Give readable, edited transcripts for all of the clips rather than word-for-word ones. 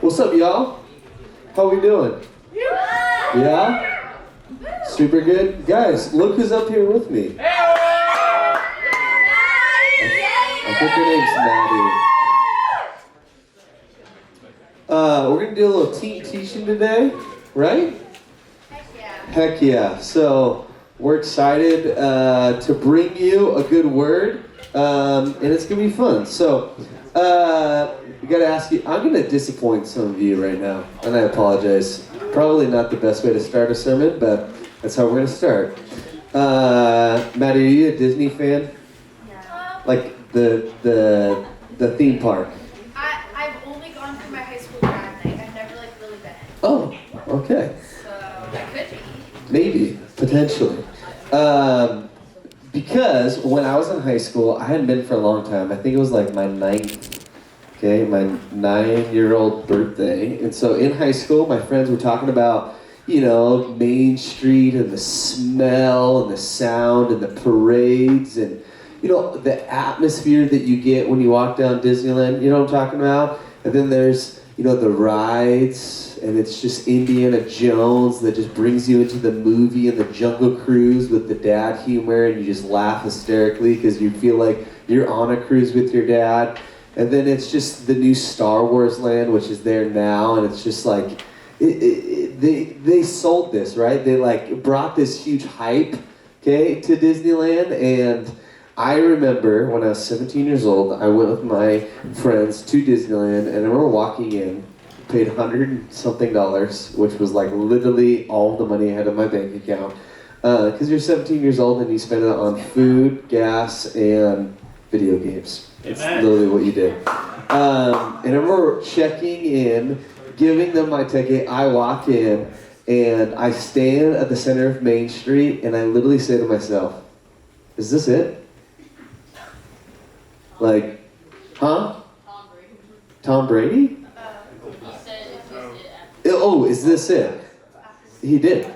What's up, y'all? How we doing? Yeah? Super good? Guys, look who's up here with me. I think her name's Maddie. We're going to do a little team teaching today, right? Heck yeah. Heck yeah. So, we're excited to bring you a good word, and it's going to be fun. So, we got to ask you, I'm going to disappoint some of you right now, and I apologize. Probably not the best way to start a sermon, but that's how we're going to start. Maddie, are you a Disney fan? Yeah. Like the theme park? I've only gone for my high school grad night. I've never really been. Oh, okay. So I could be. Maybe, potentially. Because when I was in high school, I hadn't been for a long time. I think it was like my 9-year-old birthday. And so in high school, my friends were talking about, Main Street and the smell and the sound and the parades and, the atmosphere that you get when you walk down Disneyland. You know what I'm talking about? And then there's, the rides, and it's just Indiana Jones that just brings you into the movie and the Jungle Cruise with the dad humor, and you just laugh hysterically because you feel like you're on a cruise with your dad. And then it's just the new Star Wars land, which is there now, and it's just like, they sold this, right? They brought this huge hype, to Disneyland, and I remember when I was 17 years old, I went with my friends to Disneyland, and I remember walking in, paid $100 and something, which was literally all the money I had in my bank account. Because you're 17 years old and you spend it on food, gas, and video games. That's literally what you did. And I remember checking in, giving them my ticket. I walk in, and I stand at the center of Main Street, and I literally say to myself, is this it? Huh? Tom Brady? He said, Is this it? He did,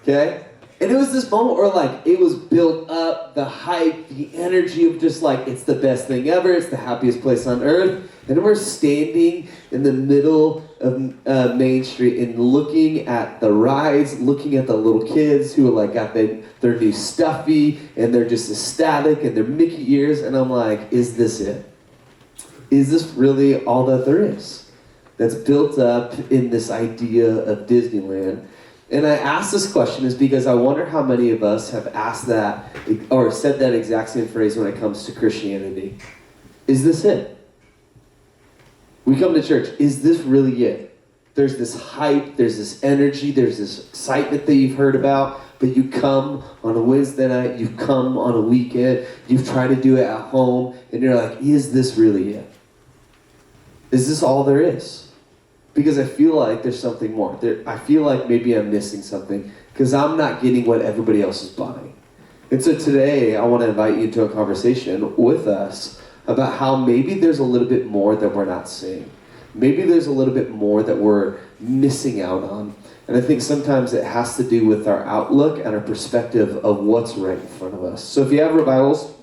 okay? And it was this moment where it was built up, the hype, the energy of just it's the best thing ever, it's the happiest place on earth. And we're standing in the middle of Main Street and looking at the rides, looking at the little kids who got their new stuffy, and they're just ecstatic, and their Mickey ears, and I'm like, is this it? Is this really all that there is? That's built up in this idea of Disneyland. And I ask this question is because I wonder how many of us have asked that, or said that exact same phrase when it comes to Christianity. Is this it? We come to church, is this really it? There's this hype, there's this energy, there's this excitement that you've heard about, but you come on a Wednesday night, you come on a weekend, you've tried to do it at home, and you're like, is this really it? Is this all there is? Because I feel like there's something more. I feel like maybe I'm missing something, because I'm not getting what everybody else is buying. And so today, I want to invite you into a conversation with us about how maybe there's a little bit more that we're not seeing. Maybe there's a little bit more that we're missing out on. And I think sometimes it has to do with our outlook and our perspective of what's right in front of us. So if you have your Bibles,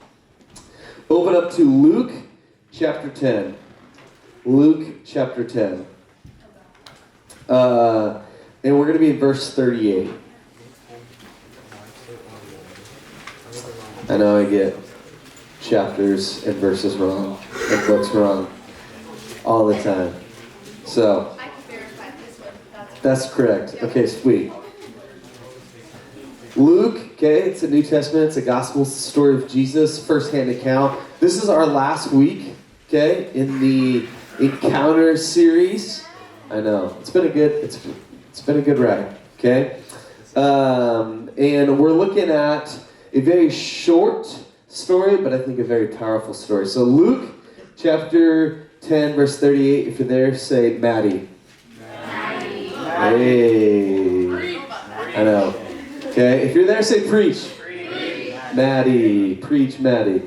open up to Luke chapter 10. Luke chapter 10. And we're going to be in verse 38. I know I get chapters and verses wrong and books wrong all the time. So, I can verify this one. that's correct. Okay, sweet. Luke, it's a New Testament, it's a gospel story of Jesus, first-hand account. This is our last week, in the Encounter series. I know, it's been a good ride, and we're looking at a very short story, but I think a very powerful story. So Luke chapter 10, verse 38, if you're there, say Maddie. Maddie. Hey. I know. Okay, if you're there, say preach. Maddie. Preach, Maddie.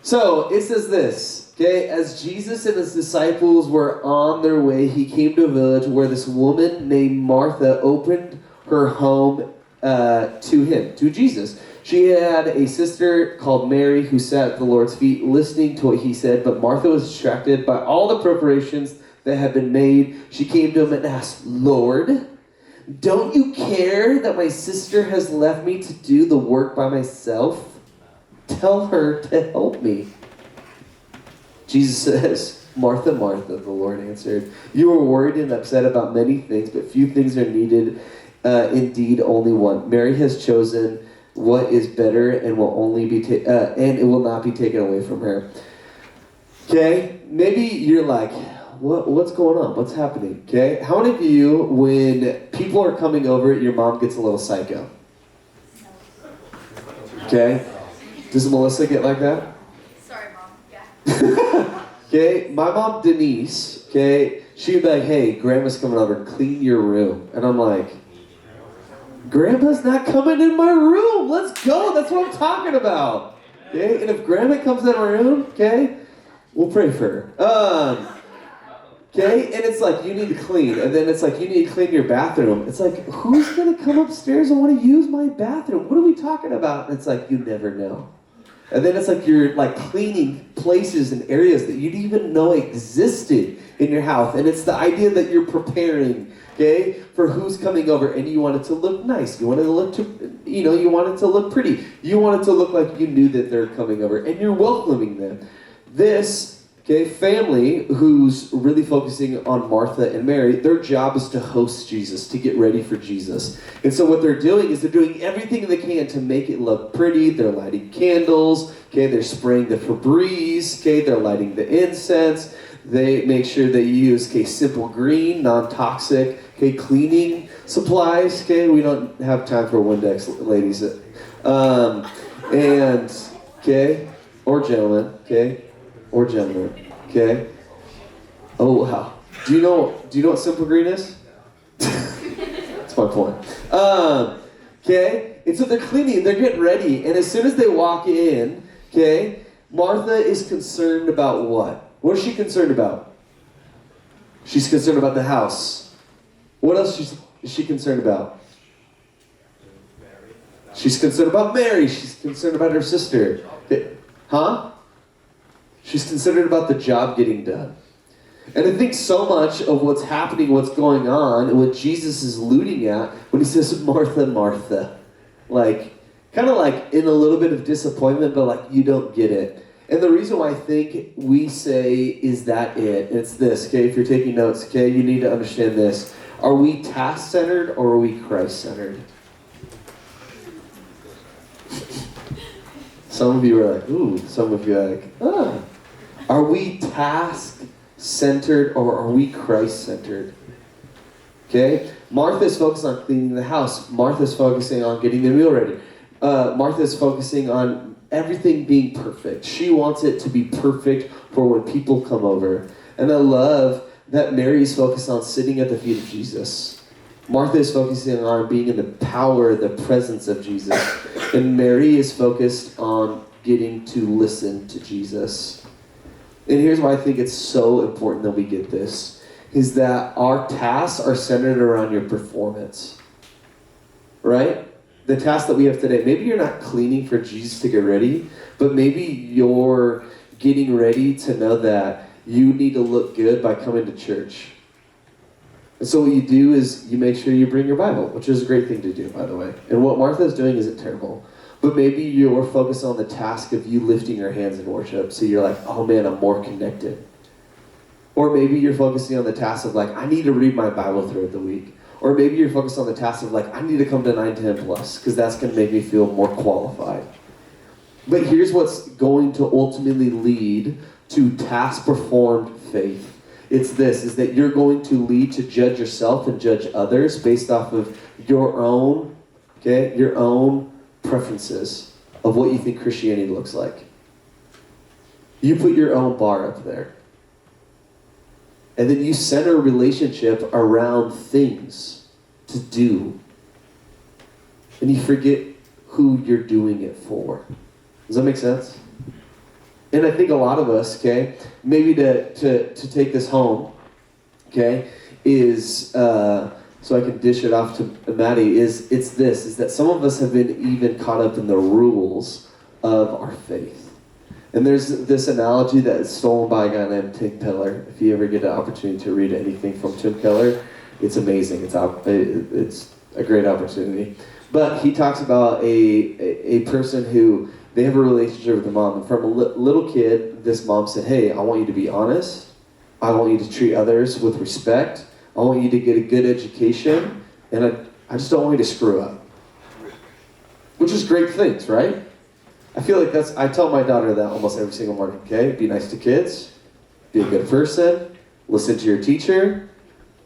So it says this, as Jesus and his disciples were on their way, he came to a village where this woman named Martha opened her home to Jesus. She had a sister called Mary who sat at the Lord's feet listening to what he said, but Martha was distracted by all the preparations that had been made. She came to him and asked, "Lord, don't you care that my sister has left me to do the work by myself? Tell her to help me." Jesus says, "Martha, Martha," the Lord answered, "you are worried and upset about many things, but few things are needed. Indeed, only one. Mary has chosen what is better and will only be and it will not be taken away from her." Okay, maybe you're like, what's going on? What's happening? Okay, how many of you, when people are coming over, your mom gets a little psycho? Okay, does Melissa get like that? Sorry, Mom. Yeah. Okay, my mom Denise, okay, she'd be like, "Hey, Grandma's coming over, clean your room." And I'm like, "Grandma's not coming in my room. Let's go. That's what I'm talking about." Okay, and if Grandma comes in my room, okay, we'll pray for her. Okay, and it's like, you need to clean, and then it's like, you need to clean your bathroom. It's like, who's gonna come upstairs and want to use my bathroom? What are we talking about? And it's like, you never know. And then it's like you're like cleaning places and areas that you didn't even know existed in your house. And it's the idea that you're preparing, okay, for who's coming over, and you want it to look nice. You want it to look, you want it to look pretty. You want it to look like you knew that they're coming over, and you're welcoming them. This, okay, family who's really focusing on Martha and Mary, their job is to host Jesus, to get ready for Jesus. And so what they're doing is they're doing everything they can to make it look pretty. They're lighting candles, okay, they're spraying the Febreze, okay, they're lighting the incense. They make sure they use, okay, simple green, non-toxic, okay, cleaning supplies, okay, we don't have time for Windex, ladies. And, okay, or gentlemen, okay, okay? Oh, wow. Do you know what simple green is? That's my point. Okay? And so they're cleaning, they're getting ready, and as soon as they walk in, okay, Martha is concerned about what? What is she concerned about? She's concerned about the house. What else is she concerned about? She's concerned about Mary. She's concerned about her sister. Okay. Huh? She's concerned about the job getting done. And I think so much of what's happening, what's going on, and what Jesus is alluding at when he says, "Martha, Martha." Like, kind of like in a little bit of disappointment, but like, you don't get it. And the reason why I think we say, "Is that it?" It's this, okay? If you're taking notes, okay, you need to understand this. Are we task-centered or are we Christ-centered? Some of you are like, ooh. Some of you are like, ah. Are we task-centered or are we Christ-centered? Okay? Martha's focused on cleaning the house. Martha's focusing on getting the meal ready. Martha's focusing on everything being perfect. She wants it to be perfect for when people come over. And I love that Mary is focused on sitting at the feet of Jesus. Martha is focusing on being in the power, the presence of Jesus. And Mary is focused on getting to listen to Jesus. And here's why I think it's so important that we get this, is that our tasks are centered around your performance. Right? The task that we have today, maybe you're not cleaning for Jesus to get ready, but maybe you're getting ready to know that you need to look good by coming to church. And so what you do is you make sure you bring your Bible, which is a great thing to do, by the way. And what Martha's doing isn't terrible. But maybe you're focused on the task of you lifting your hands in worship. So you're like, oh man, I'm more connected. Or maybe you're focusing on the task of like, I need to read my Bible throughout the week. Or maybe you're focused on the task of like, I need to come to NineTen Plus because that's going to make me feel more qualified. But here's what's going to ultimately lead to task-performed faith. It's this, is that you're going to lead to judge yourself and judge others based off of your own preferences of what you think Christianity looks like. You put your own bar up there. And then you center a relationship around things to do. And you forget who you're doing it for. Does that make sense? And I think a lot of us, okay, maybe to take this home, okay, is so I can dish it off to Maddie, is that some of us have been even caught up in the rules of our faith. And there's this analogy that is stolen by a guy named Tim Keller. If you ever get an opportunity to read anything from Tim Keller, it's amazing. It's a great opportunity. But he talks about a person who, they have a relationship with their mom. And from a little kid, this mom said, hey, I want you to be honest. I want you to treat others with respect. I want you to get a good education. And I just don't want you to screw up. Which is great things, right? I feel like I tell my daughter that almost every single morning, okay? Be nice to kids, be a good person, listen to your teacher,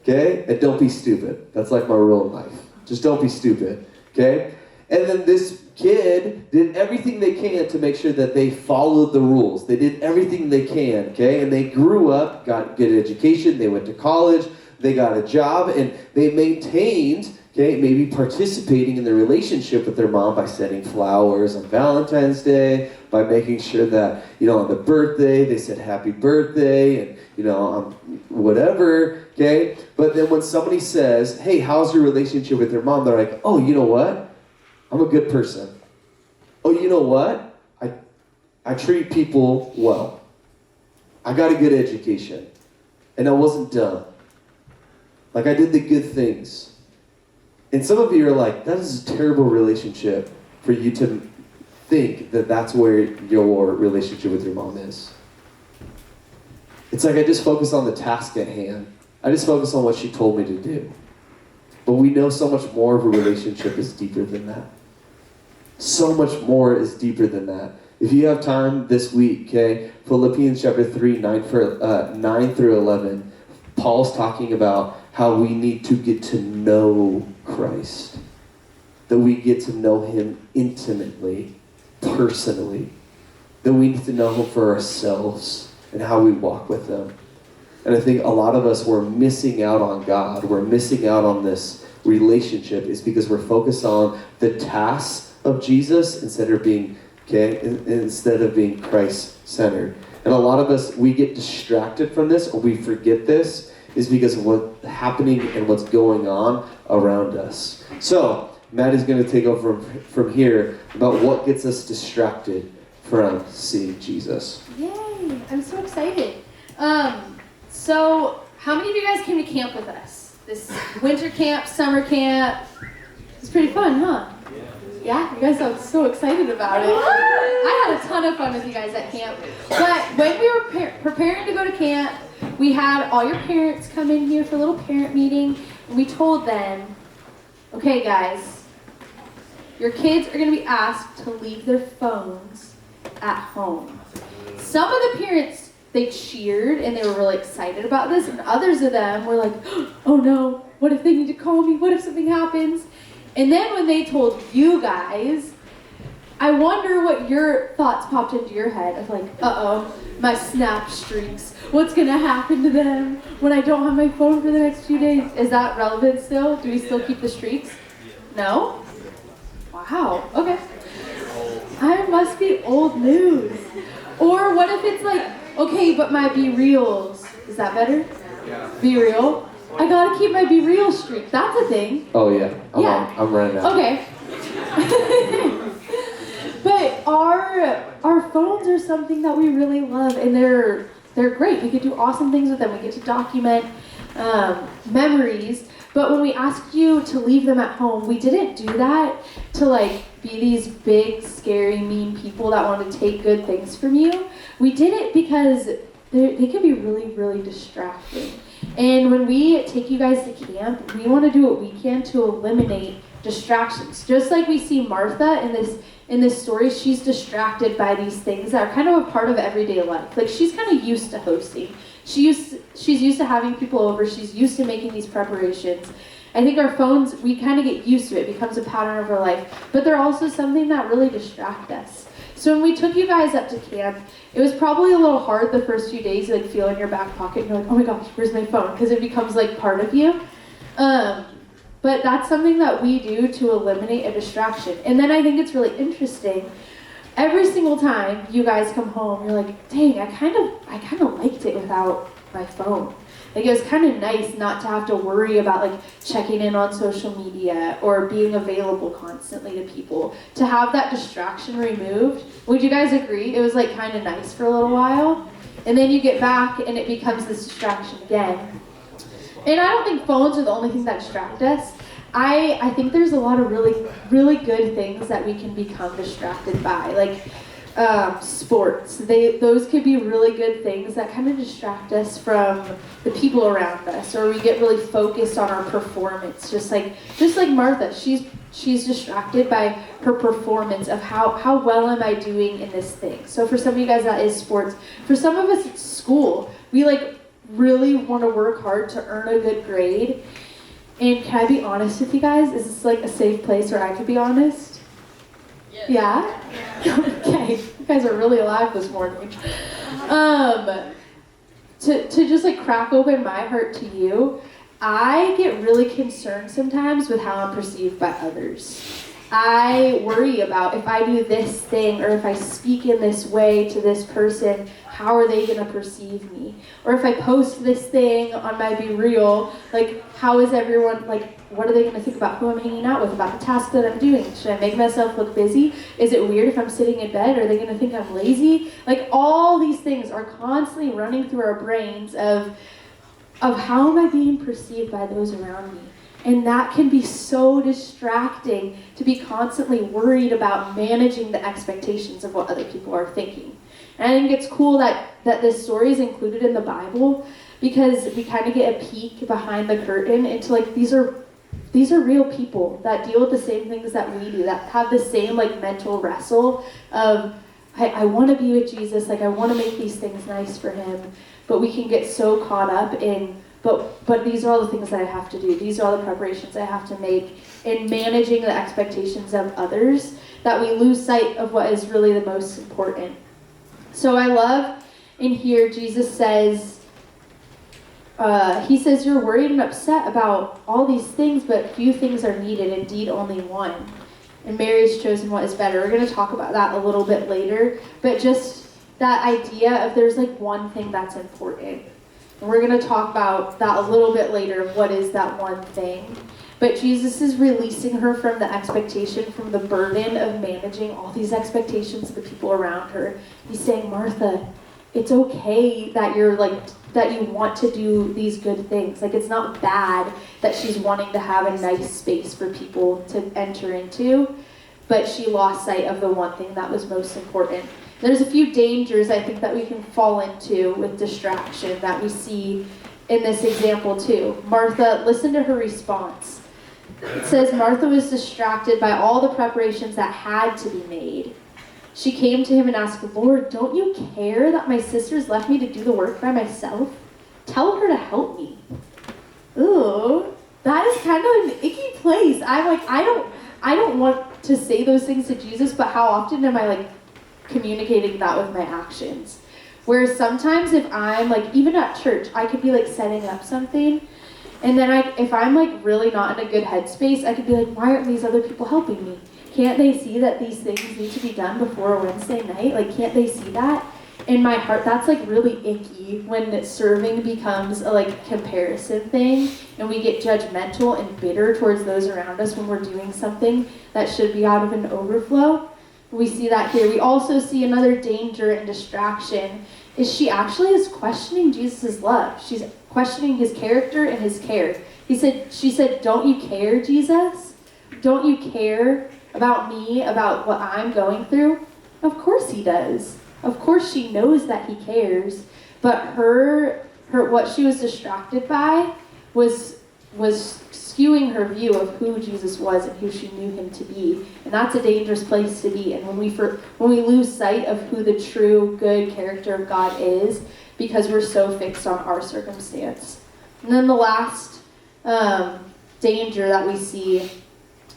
okay? And don't be stupid. That's like my rule in life. Just don't be stupid, okay? And then this kid did everything they can to make sure that they followed the rules. They did everything they can, okay? And they grew up, got good education, they went to college, they got a job, and they maintained, okay, maybe participating in the relationship with their mom by sending flowers on Valentine's Day, by making sure that, on the birthday, they said happy birthday, and, whatever, okay? But then when somebody says, hey, how's your relationship with your mom? They're like, oh, you know what? I'm a good person. Oh, you know what? I treat people well. I got a good education. And I wasn't dumb. Like, I did the good things. And some of you are like, that is a terrible relationship for you to think that that's where your relationship with your mom is. It's like I just focus on the task at hand. I just focus on what she told me to do. But we know so much more of a relationship is deeper than that. So much more is deeper than that. If you have time this week, okay, Philippians chapter 3, 9 through 11, Paul's talking about how we need to get to know Christ. That we get to know him intimately, personally. That we need to know him for ourselves and how we walk with him. And I think a lot of us, we're missing out on God. We're missing out on this relationship is because we're focused on the tasks of Jesus instead of being Christ-centered. And a lot of us, we get distracted from this, or we forget this, is because of what's happening and what's going on around us. So, Matt is going to take over from here about what gets us distracted from seeing Jesus. Yay! I'm so excited. So, how many of you guys came to camp with us? This winter camp, summer camp. It's pretty fun, huh? Yeah, you guys are so excited about it. I had a ton of fun with you guys at camp. But when we were preparing to go to camp, we had all your parents come in here for a little parent meeting. And we told them, okay guys, your kids are going to be asked to leave their phones at home. Some of the parents, they cheered and they were really excited about this. And others of them were like, oh no, what if they need to call me? What if something happens? And then when they told you guys, I wonder what your thoughts popped into your head of like, uh-oh, my snap streaks. What's going to happen to them when I don't have my phone for the next few days? Is that relevant still? Do we still keep the streaks? No? Wow, okay. I must be old news. Or what if it's like, okay, but my Be Reals. Is that better? Yeah. Be Real? I gotta keep my Be Real streak. That's a thing. Oh yeah, I'm running out. Okay. But our phones are something that we really love, and they're great. We get to do awesome things with them. We get to document memories. But when we asked you to leave them at home, we didn't do that to like be these big, scary, mean people that want to take good things from you. We did it because they can be really, really distracting. And when we take you guys to camp, we want to do what we can to eliminate distractions. Just like we see Martha in this story, she's distracted by these things that are kind of a part of everyday life. Like she's kind of used to hosting. She's used to having people over. She's used to making these preparations. I think our phones, we kind of get used to it. It becomes a pattern of our life. But they're also something that really distract us. So when we took you guys up to camp, it was probably a little hard the first few days. You like feel in your back pocket and you're like, oh my gosh, where's my phone? Because it becomes like part of you. But that's something that we do to eliminate a distraction. And then I think it's really interesting. Every single time you guys come home, you're like, dang, I kind of liked it without my phone. Like, it was kind of nice not to have to worry about like checking in on social media or being available constantly to people. To have that distraction removed, would you guys agree? It was like kind of nice for a little while. And then you get back and it becomes this distraction again. And I don't think phones are the only thing that distract us. I think there's a lot of really good things that we can become distracted by. Like, sports. Those could be really good things that kind of distract us from the people around us, or we get really focused on our performance. Just like Martha, she's distracted by her performance of how well am I doing in this thing. So for some of you guys that is sports. For some of us it's school. We like really want to work hard to earn a good grade. And can I be honest with you guys? Is this like a safe place where I could be honest? Yeah? Okay, you guys are really alive this morning. To just like crack open my heart to you, I get really concerned sometimes with how I'm perceived by others. I worry about if I do this thing or if I speak in this way to this person, how are they gonna perceive me? Or if I post this thing on my Be Real, like how is everyone, like what are they gonna think about who I'm hanging out with, about the task that I'm doing? Should I make myself look busy? Is it weird if I'm sitting in bed? Are they gonna think I'm lazy? Like all these things are constantly running through our brains of how am I being perceived by those around me? And that can be so distracting to be constantly worried about managing the expectations of what other people are thinking. And I think it's cool that this story is included in the Bible because we kind of get a peek behind the curtain into like these are real people that deal with the same things that we do, that have the same like mental wrestle of I want to be with Jesus, like I want to make these things nice for him, but we can get so caught up in But these are all the things that I have to do. These are all the preparations I have to make in managing the expectations of others that we lose sight of what is really the most important. So I love in here Jesus says, he says, you're worried and upset about all these things, but few things are needed, indeed only one. And Mary's chosen what is better. We're going to talk about that a little bit later, but just that idea of there's like one thing that's important. And we're going to talk about that a little bit later, of what is that one thing. But Jesus is releasing her from the expectation, from the burden of managing all these expectations of the people around her. He's saying, Martha, it's okay that that you want to do these good things. Like, it's not bad that she's wanting to have a nice space for people to enter into, but she lost sight of the one thing that was most important. There's a few dangers I think that we can fall into with distraction that we see in this example too. Martha, listen to her response. It says, Martha was distracted by all the preparations that had to be made. She came to him and asked, Lord, don't you care that my sisters left me to do the work by myself? Tell her to help me. Ooh, that is kind of an icky place. I'm like, I don't want to say those things to Jesus, but how often am I like communicating that with my actions? Where sometimes if I'm like, even at church, I could be like setting up something, and then if I'm like really not in a good headspace, I could be like, why aren't these other people helping me? Can't they see that these things need to be done before a Wednesday night? Like, can't they see that? In my heart, that's like really icky when serving becomes a like comparison thing, and we get judgmental and bitter towards those around us when we're doing something that should be out of an overflow. We see that here. We also see another danger and distraction is she actually is questioning Jesus' love. She's questioning his character and his care. She said, don't you care, Jesus? Don't you care about me, about what I'm going through? Of course he does. Of course she knows that he cares, but her what she was distracted by was skewing her view of who Jesus was and who she knew him to be. And that's a dangerous place to be. And when we lose sight of who the true good character of God is, because we're so fixed on our circumstance. And then the last danger that we see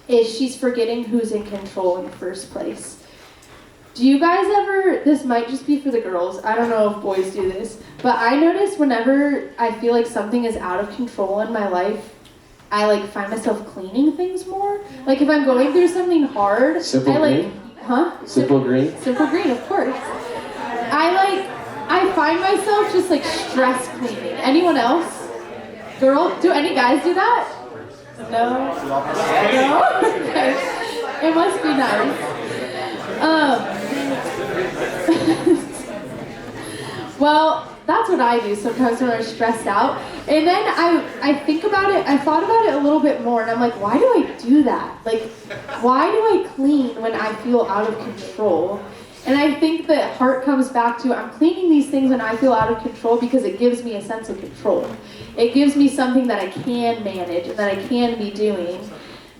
is she's forgetting who's in control in the first place. Do you guys ever, this might just be for the girls, I don't know if boys do this, but I notice whenever I feel like something is out of control in my life, I like find myself cleaning things more. Like if I'm going through something hard, Simple I like, green? huh? Simple green? Simple green, of course. I find myself just like stress cleaning. Anyone else? Girl, do any guys do that? No? No? Okay. It must be nice. Well, that's what I do sometimes when I'm stressed out. And then I think about it, I thought about it a little bit more, and I'm like, why do I do that? Like, why do I clean when I feel out of control? And I think that heart comes back to, I'm cleaning these things when I feel out of control because it gives me a sense of control. It gives me something that I can manage and that I can be doing.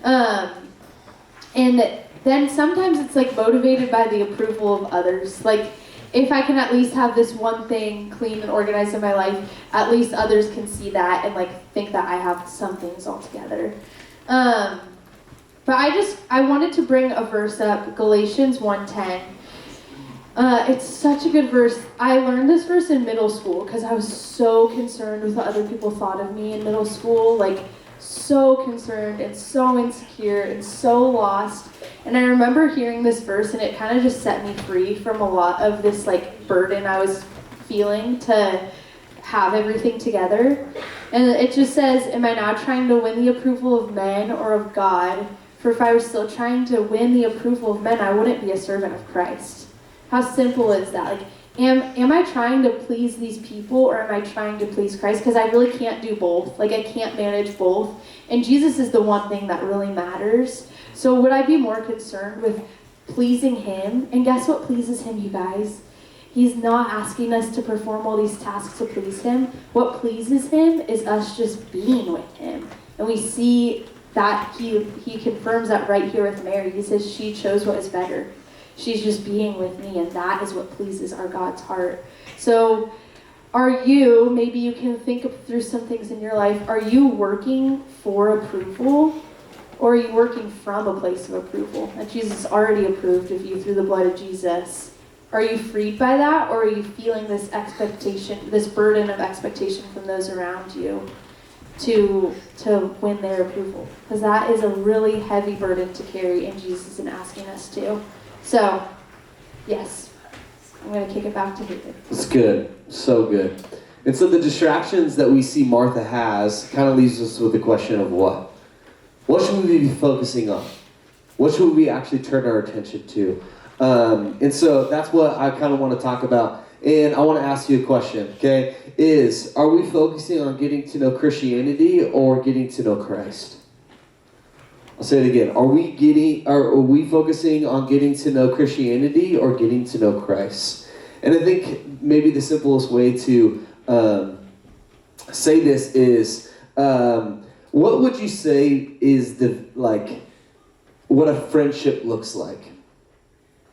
And then sometimes it's like motivated by the approval of others. Like, if I can at least have this one thing clean and organized in my life, at least others can see that and like think that I have some things all together. But I wanted to bring a verse up, Galatians 1:10. It's such a good verse. I learned this verse in middle school because I was so concerned with what other people thought of me in middle school. Like, so concerned and so insecure and so lost. And I remember hearing this verse and it kind of just set me free from a lot of this like burden I was feeling to have everything together. And it just says, am I now trying to win the approval of men or of God? For if I were still trying to win the approval of men, I wouldn't be a servant of Christ. How simple is that? Like, am I trying to please these people or am I trying to please Christ? Because I really can't do both. Like, I can't manage both. And Jesus is the one thing that really matters. So would I be more concerned with pleasing him? And guess what pleases him, you guys? He's not asking us to perform all these tasks to please him. What pleases him is us just being with him. And we see that he confirms that right here with Mary. He says she chose what is better. She's just being with me, and that is what pleases our God's heart. So maybe you can think through some things in your life, are you working for approval? Or are you working from a place of approval? And Jesus already approved of you through the blood of Jesus. Are you freed by that, or are you feeling this expectation, this burden of expectation from those around you to win their approval? Because that is a really heavy burden to carry, and Jesus isn't asking us to. So, yes, I'm going to kick it back to David. It's good. So good. And so the distractions that we see Martha has kind of leaves us with the question of what? What should we be focusing on? What should we actually turn our attention to? And so that's what I kind of want to talk about. And I want to ask you a question, okay? Are we focusing on getting to know Christianity or getting to know Christ? I'll say it again. Are we focusing on getting to know Christianity or getting to know Christ? And I think maybe the simplest way to say this is, what would you say is what a friendship looks like?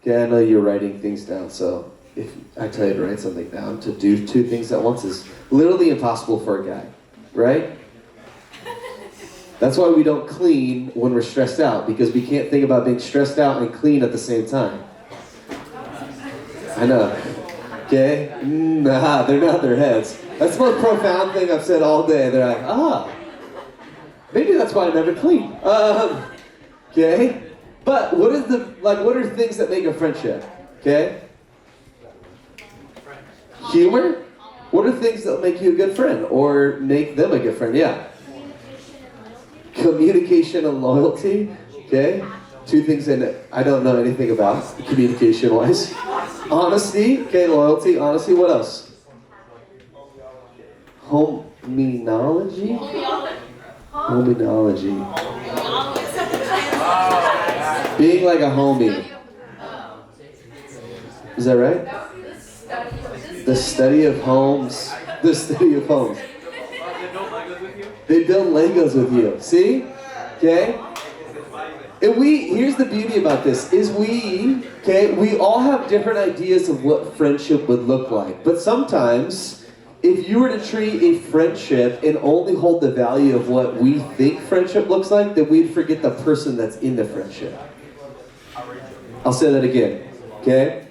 Okay, I know you're writing things down, so if I tell you to write something down, to do two things at once is literally impossible for a guy, right? That's why we don't clean when we're stressed out, because we can't think about being stressed out and clean at the same time. I know. Okay? Nah, they're not their heads. That's the most profound thing I've said all day. They're like, maybe that's why I never clean. Okay? But what are things that make a friendship? Okay? Humor? What are things that make you a good friend or make them a good friend? Yeah. Communication and loyalty, okay? Two things that I don't know anything about communication-wise. Honesty, okay, loyalty, honesty, what else? Hominology? Hominology. Being like a homie. Is that right? The study of homes. The study of homes. They build Legos with you. See? Okay? And here's the beauty about this, is we all have different ideas of what friendship would look like. But sometimes, if you were to treat a friendship and only hold the value of what we think friendship looks like, then we'd forget the person that's in the friendship. I'll say that again. Okay?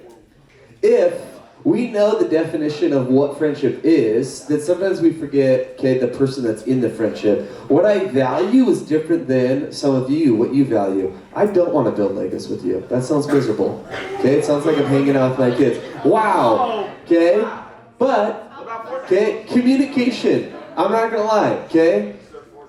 If we know the definition of what friendship is, then sometimes we forget, the person that's in the friendship. What I value is different than some of you, what you value. I don't want to build Legos with you. That sounds miserable. Okay, it sounds like I'm hanging out with my kids. Wow. Okay? But, okay, communication. I'm not going to lie, okay?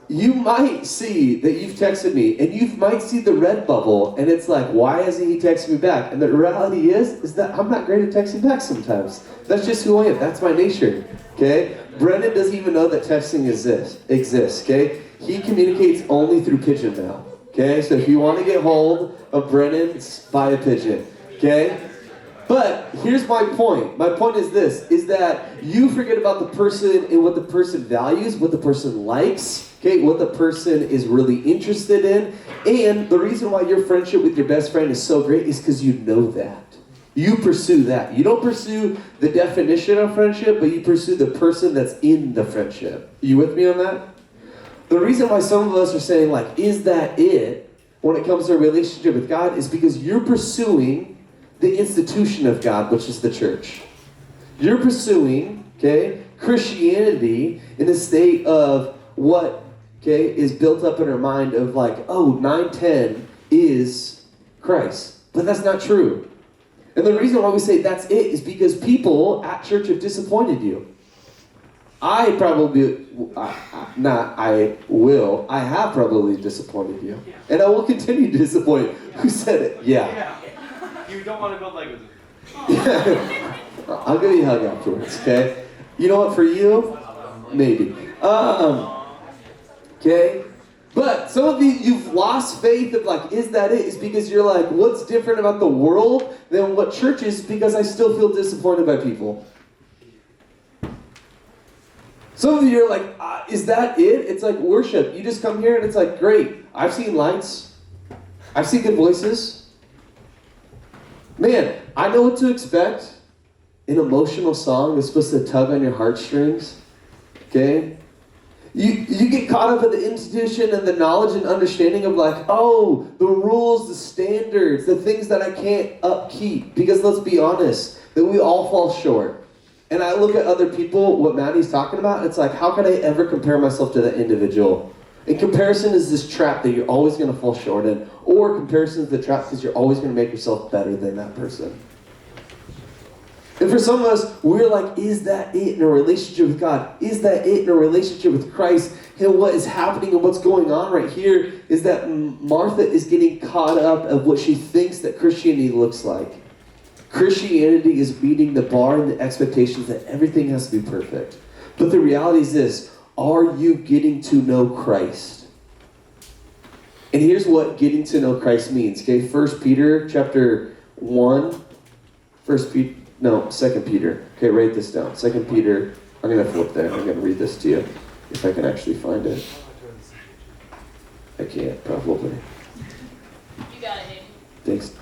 You might see that you've texted me, and you might see the red bubble, and it's like, why hasn't he texted me back? And the reality is that I'm not great at texting back sometimes. That's just who I am. That's my nature, okay? Brennan doesn't even know that texting exists, okay? He communicates only through pigeon mail, okay? So if you want to get hold of Brennan, buy a pigeon, okay? But here's my point. My point is this, is that you forget about the person and what the person values, what the person likes, okay, what the person is really interested in. And the reason why your friendship with your best friend is so great is because you know that. You pursue that. You don't pursue the definition of friendship, but you pursue the person that's in the friendship. You with me on that? The reason why some of us are saying, like, is that it when it comes to a relationship with God is because you're pursuing the institution of God, which is the church. You're pursuing, okay, Christianity in a state of what, okay, is built up in our mind of like, oh, 910 is Christ. But that's not true. And the reason why we say that's it is because people at church have disappointed you. I have probably disappointed you. And I will continue to disappoint you. Who said it? Yeah. You don't want to build Legos. I'll give you a hug afterwards, okay? You know what, for you, maybe. Okay? But some of you've lost faith of like, is that it? Is because you're like, what's different about the world than what church is? Because I still feel disappointed by people. Some of you are like, is that it? It's like worship. You just come here and it's like, great. I've seen lights. I've seen good voices. Man, I know what to expect. An emotional song that's supposed to tug on your heartstrings. Okay? You get caught up in the institution and the knowledge and understanding of like, oh, the rules, the standards, the things that I can't upkeep. Because let's be honest, that we all fall short. And I look at other people, what Maddie's talking about, and it's like, how could I ever compare myself to that individual? And comparison is this trap that you're always going to fall short in. Or comparison is the trap because you're always going to make yourself better than that person. And for some of us, we're like, is that it in a relationship with God? Is that it in a relationship with Christ? And what is happening and what's going on right here is that Martha is getting caught up of what she thinks that Christianity looks like. Christianity is meeting the bar and the expectations that everything has to be perfect. But the reality is this. Are you getting to know Christ? And here's what getting to know Christ means. Okay, 1 Peter chapter 1. 2 Peter. Okay, write this down. 2 Peter. I'm going to flip there. I'm going to read this to you. If I can actually find it. I can't, probably. You got it. Thanks,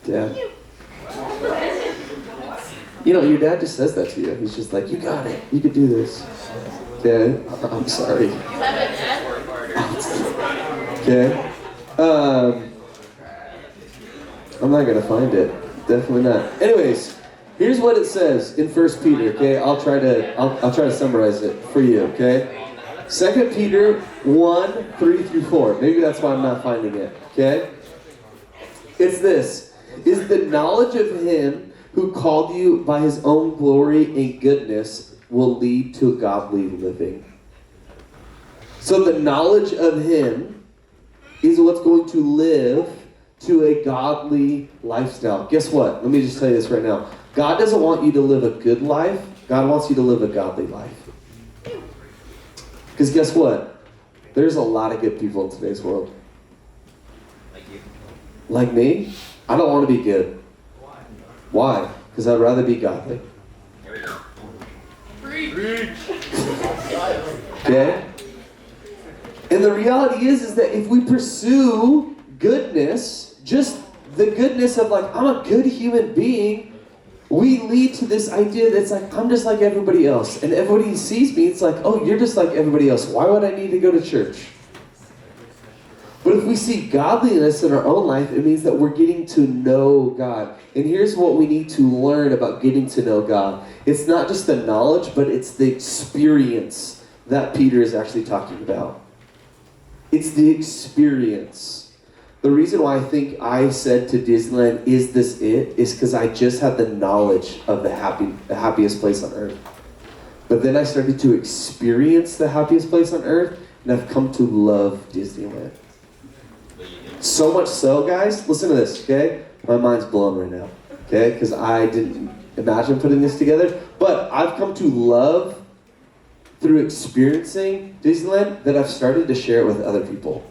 Dad. You know, your dad just says that to you. He's just like, you got it. You could do this. Okay, I'm sorry. You have a dad? Okay. I'm not going to find it. Definitely not. Anyways, here's what it says in 1 Peter, okay? I'll try to summarize it for you, okay? 2 Peter 1, 3 through 4. Maybe that's why I'm not finding it, okay? It's this. Is the knowledge of him who called you by his own glory and goodness will lead to a godly living. So the knowledge of him is what's going to live to a godly lifestyle. Guess what? Let me just tell you this right now. God doesn't want you to live a good life. God wants you to live a godly life. Because guess what? There's a lot of good people in today's world. Like you. Like me? I don't want to be good. Why? Because I'd rather be godly. Here we go. Okay? And the reality is that if we pursue goodness, just the goodness of like, I'm a good human being, we lead to this idea that's like, I'm just like everybody else. And everybody sees me, it's like, oh, you're just like everybody else. Why would I need to go to church? But if we see godliness in our own life, it means that we're getting to know God. And here's what we need to learn about getting to know God. It's not just the knowledge, but it's the experience that Peter is actually talking about. It's the experience. The The reason why I think I said to Disneyland, is this it? Is because I just had the knowledge of the happiest place on earth. But then I started to experience the happiest place on earth, and I've come to love Disneyland. So much so, guys, listen to this, okay? My mind's blown right now, okay? Because I didn't imagine putting this together. But I've come to love, through experiencing Disneyland, that I've started to share it with other people.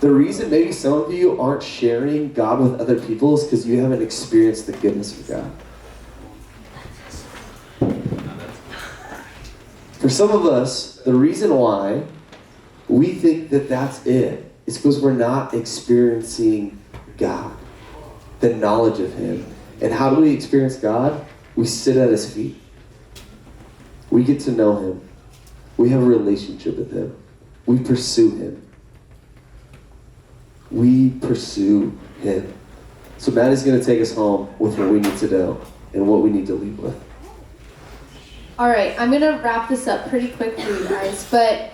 The reason maybe some of you aren't sharing God with other people is because you haven't experienced the goodness of God. For some of us, the reason why we think that that's it is because we're not experiencing God, the knowledge of Him. And how do we experience God? We sit at His feet. We get to know Him. We have a relationship with Him. We pursue Him. We pursue Him. So Matt is going to take us home with what we need to know and what we need to leave with. All right, I'm going to wrap this up pretty quick for you guys, but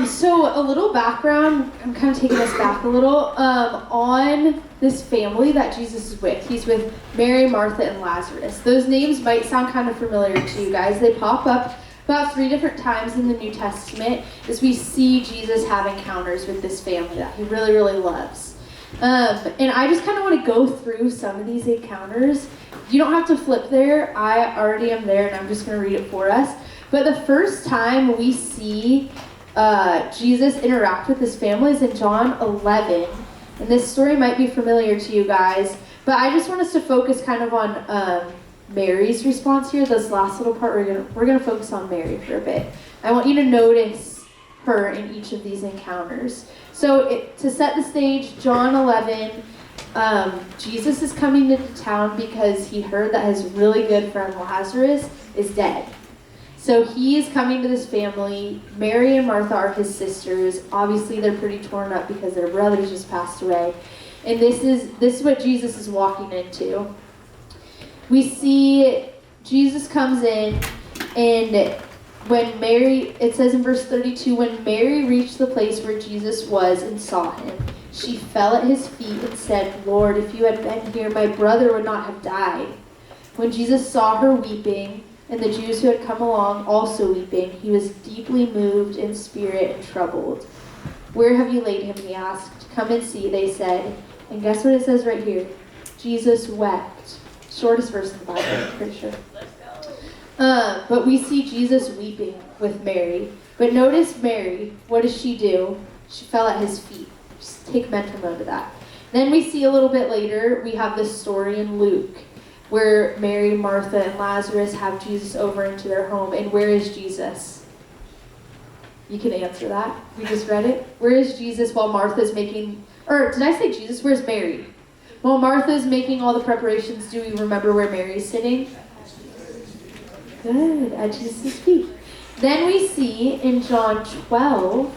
so a little background, I'm kind of taking us back a little, on this family that Jesus is with. He's with Mary, Martha, and Lazarus. Those names might sound kind of familiar to you guys. They pop up about 3 different times in the New Testament as we see Jesus have encounters with this family that He really, really loves. And I just kind of want to go through some of these encounters. You don't have to flip there. I already am there, and I'm just going to read it for us. But the first time we see Jesus interact with this family is in John 11. And this story might be familiar to you guys. But I just want us to focus kind of on Mary's response here. This last little part, we're gonna focus on Mary for a bit. I want you to notice her in each of these encounters. So to set the stage, John 11, Jesus is coming into town because he heard that his really good friend Lazarus is dead. So he is coming to this family. Mary and Martha are his sisters. Obviously, they're pretty torn up because their brothers just passed away. And this is what Jesus is walking into. We see Jesus comes in, and when Mary, it says in verse 32, when Mary reached the place where Jesus was and saw him, she fell at his feet and said, "Lord, if you had been here, my brother would not have died." When Jesus saw her weeping, and the Jews who had come along also weeping, he was deeply moved in spirit and troubled. "Where have you laid him?" he asked. "Come and see," they said. And guess what it says right here? Jesus wept. Shortest verse in the Bible, I'm pretty sure. But we see Jesus weeping with Mary. But notice Mary, what does she do? She fell at his feet. Just take mental note of that. Then we see a little bit later, we have this story in Luke, where Mary, Martha, and Lazarus have Jesus over into their home. And where is Jesus? You can answer that. We just read it. Where is Jesus while Martha's making, or did I say Jesus? Where's Mary? While Martha's making all the preparations, do we remember where Mary's sitting? Good, at Jesus' feet. Then we see in John 12,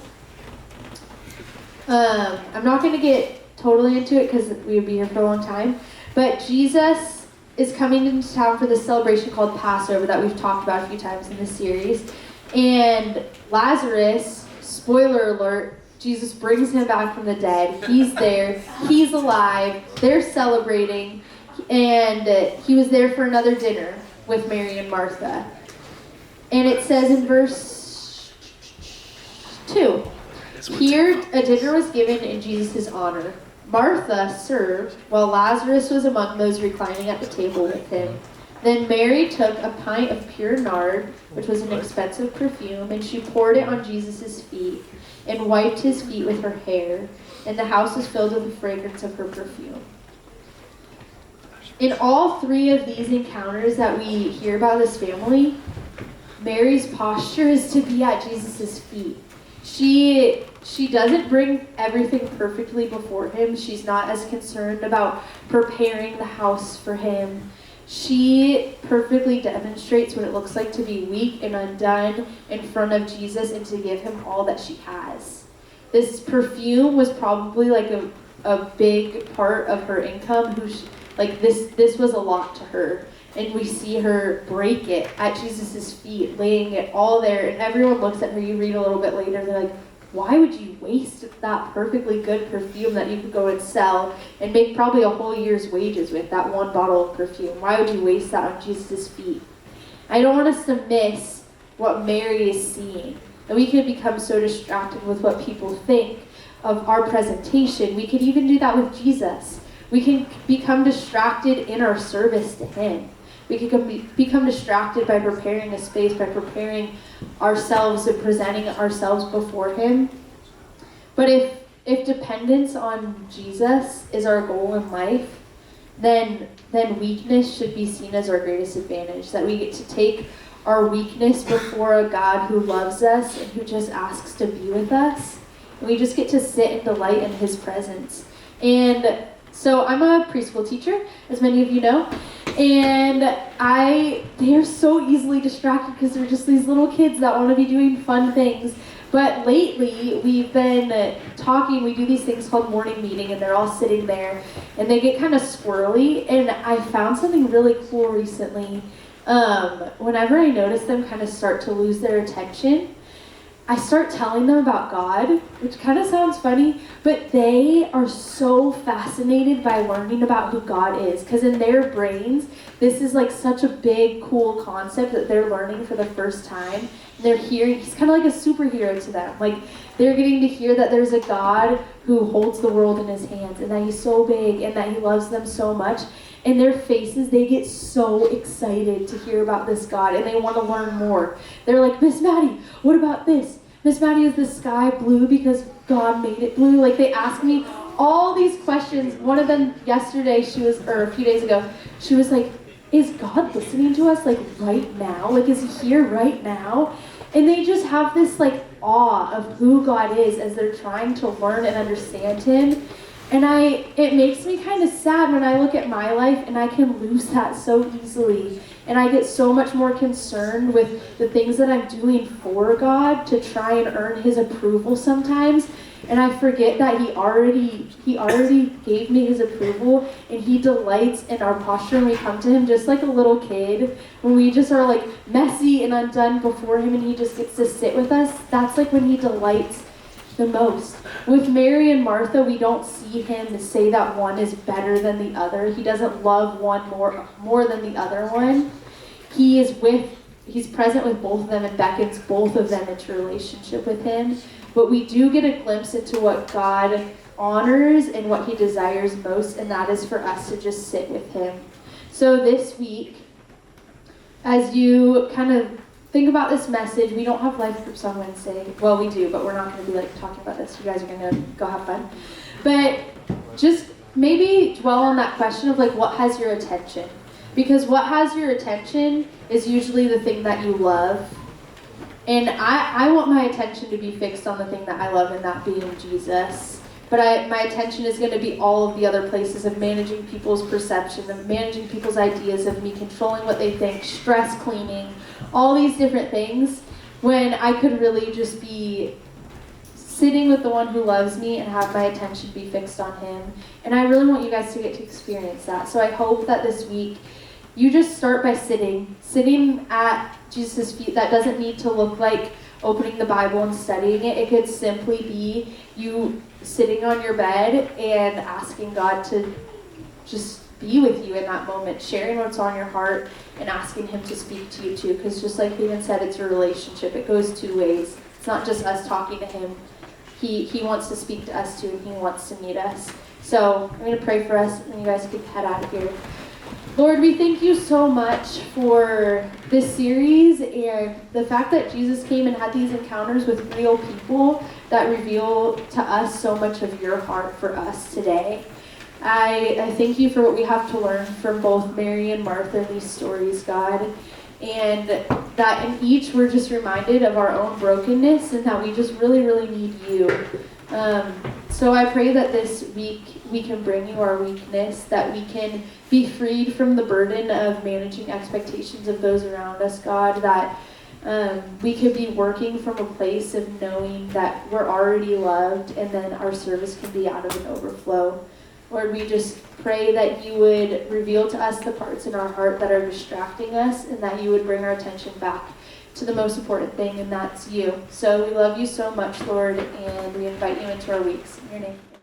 I'm not going to get totally into it because we would be here for a long time, but Jesus is coming into town for this celebration called Passover that we've talked about a few times in this series. And Lazarus, spoiler alert, Jesus brings him back from the dead. He's there. He's alive. They're celebrating. And he was there for another dinner with Mary and Martha. And it says in verse 2, "Here a dinner was given in Jesus' honor. Martha served, while Lazarus was among those reclining at the table with him. Then Mary took a pint of pure nard, which was an expensive perfume, and she poured it on Jesus' feet and wiped his feet with her hair, and the house was filled with the fragrance of her perfume." In all 3 of these encounters that we hear about this family, Mary's posture is to be at Jesus' feet. She doesn't bring everything perfectly before him. She's not as concerned about preparing the house for him. She perfectly demonstrates what it looks like to be weak and undone in front of Jesus and to give him all that she has. This perfume was probably like a big part of her income. This was a lot to her. And we see her break it at Jesus' feet, laying it all there. And everyone looks at her. You read a little bit later, they're like, why would you waste that perfectly good perfume that you could go and sell and make probably a whole year's wages with, that one bottle of perfume? Why would you waste that on Jesus' feet? I don't want us to miss what Mary is seeing. And we could become so distracted with what people think of our presentation. We could even do that with Jesus. We can become distracted in our service to him. We can become distracted by preparing a space, by preparing ourselves and presenting ourselves before him. But if dependence on Jesus is our goal in life, then weakness should be seen as our greatest advantage. That we get to take our weakness before a God who loves us and who just asks to be with us. And we just get to sit and delight in his presence. And so I'm a preschool teacher, as many of you know. And they are so easily distracted because they're just these little kids that want to be doing fun things. But lately, we've been talking, we do these things called morning meeting, and they're all sitting there, and they get kind of squirrely. And I found something really cool recently. Whenever I notice them kind of start to lose their attention, I start telling them about God, which kind of sounds funny, but they are so fascinated by learning about who God is, because in their brains, this is like such a big, cool concept that they're learning for the first time. And they're hearing, he's kind of like a superhero to them. Like, they're getting to hear that there's a God who holds the world in his hands, and that he's so big, and that he loves them so much. And their faces, they get so excited to hear about this God, and they want to learn more. They're like, Miss Maddie, what about this? Miss Maddie, is the sky blue because God made it blue? Like, they ask me all these questions. One of them yesterday, or a few days ago, she was like, is God listening to us, like, right now? Like, is he here right now? And they just have this, like, awe of who God is as they're trying to learn and understand him. And it makes me kind of sad when I look at my life and I can lose that so easily. And I get so much more concerned with the things that I'm doing for God to try and earn his approval sometimes. And I forget that he already gave me his approval, and he delights in our posture when we come to him, just like a little kid. When we just are like messy and undone before him and he just gets to sit with us, that's like when he delights the most. With Mary and Martha, we don't see him say that one is better than the other. He doesn't love one more than the other one. He's present with both of them and beckons both of them into relationship with him. But we do get a glimpse into what God honors and what he desires most, and that is for us to just sit with him. So this week, as you kind of think about this message, we don't have life groups on Wednesday. Well, we do, but we're not going to be like talking about this. You guys are going to go have fun. But just maybe dwell on that question of like, what has your attention? Because what has your attention is usually the thing that you love. And I want my attention to be fixed on the thing that I love, and that being Jesus. But my attention is going to be all of the other places of managing people's perception, of managing people's ideas of me, controlling what they think, stress cleaning, all these different things, when I could really just be sitting with the one who loves me and have my attention be fixed on him. And I really want you guys to get to experience that. So I hope that this week you just start by sitting at Jesus' feet. That doesn't need to look like opening the Bible and studying it. It could simply be you sitting on your bed and asking God to just be with you in that moment, sharing what's on your heart and asking him to speak to you too. Because just like Hayden said, it's a relationship. It goes two ways. It's not just us talking to him. He wants to speak to us too, and he wants to meet us. So I'm going to pray for us, and you guys can head out of here. Lord, we thank you so much for this series and the fact that Jesus came and had these encounters with real people that reveal to us so much of your heart for us today. I thank you for what we have to learn from both Mary and Martha in these stories, God, and that in each we're just reminded of our own brokenness and that we just really, really need you. So I pray that this week we can bring you our weakness, that we can be freed from the burden of managing expectations of those around us, God, that we could be working from a place of knowing that we're already loved, and then our service can be out of an overflow. Lord, we just pray that you would reveal to us the parts in our heart that are distracting us, and that you would bring our attention back to the most important thing, and that's you. So we love you so much, Lord, and we invite you into our weeks. In your name.